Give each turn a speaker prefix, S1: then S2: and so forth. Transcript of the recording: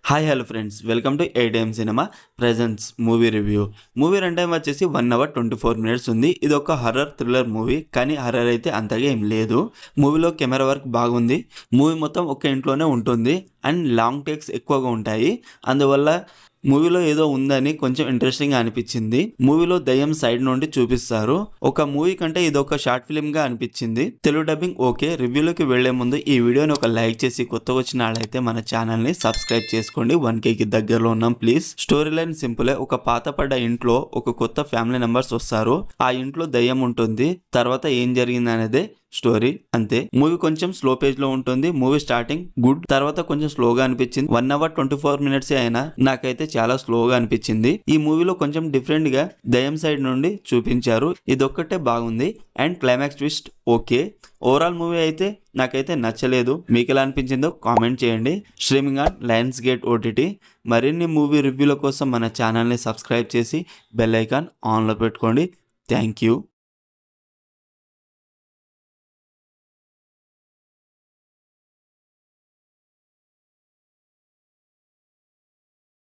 S1: Hi hello friends, welcome to ATM cinema presents movie review. Movie run time వచ్చేసి 1 hour 24 minutes ఉంది. ఇది ఒక horror thriller movie, కానీ horror అయితే అంతగా ఏం లేదు. మూవీలో కెమెరా వర్క్ బాగుంది. మూవీ మొత్తం ఒక ఇంట్లోనే ఉంటుంది అండ్ లాంగ్ టేక్స్ ఎక్కువగా ఉంటాయి. అందువల్ల మూవీలో ఏదో ఉందని కొంచెం ఇంట్రెస్టింగ్ గా అనిపించింది. మూవీలో దయ్యం సైడ్ నుండి చూపిస్తారు. ఒక మూవీ కంటే ఇది ఒక షార్ట్ ఫిల్మ్ గా అనిపించింది. Telugu dubbing okay. రివ్యూలోకి వెళ్లే ముందు ఈ వీడియోని ఒక లైక్ చేసి కొత్తగా వచ్చిన వాళ్ళైతే మన ఛానల్ ని సబ్స్క్రైబ్ చేసుకోండి. 1K కి దగ్గరలో ఉన్నాం ప్లీజ్. Story line సింపులే. ఒక పాత పడ్డ ఇంట్లో ఒక కొత్త ఫ్యామిలీ మెంబర్స్ వస్తారు. ఆ ఇంట్లో దయ్యం ఉంటుంది. తర్వాత ఏం జరిగింది అనేది స్టోరీ అంతే. మూవీ కొంచెం స్లో పేజ్ లో ఉంటుంది. మూవీ స్టార్టింగ్ గుడ్, తర్వాత కొంచెం స్లోగా అనిపించింది. 1 అవర్ 24 మినిట్స్ అయినా నాకైతే చాలా స్లోగా అనిపించింది. ఈ మూవీలో కొంచెం డిఫరెంట్ గా దయ్యం సైడ్ నుండి చూపించారు. ఇదొక్కటే బాగుంది and climax twist okay. Overall movie అయితే నాకైతే నచ్చలేదు. మీకు ఎలా అనిపించిందో కామెంట్ చేయండి. Streaming on Lions gate OTT. మరిన్ని మూవీ రివ్యూల కోసం మన ఛానల్ని సబ్స్క్రైబ్ చేసి బెల్ ఐకాన్ ఆన్లో పెట్టుకోండి. Thank you.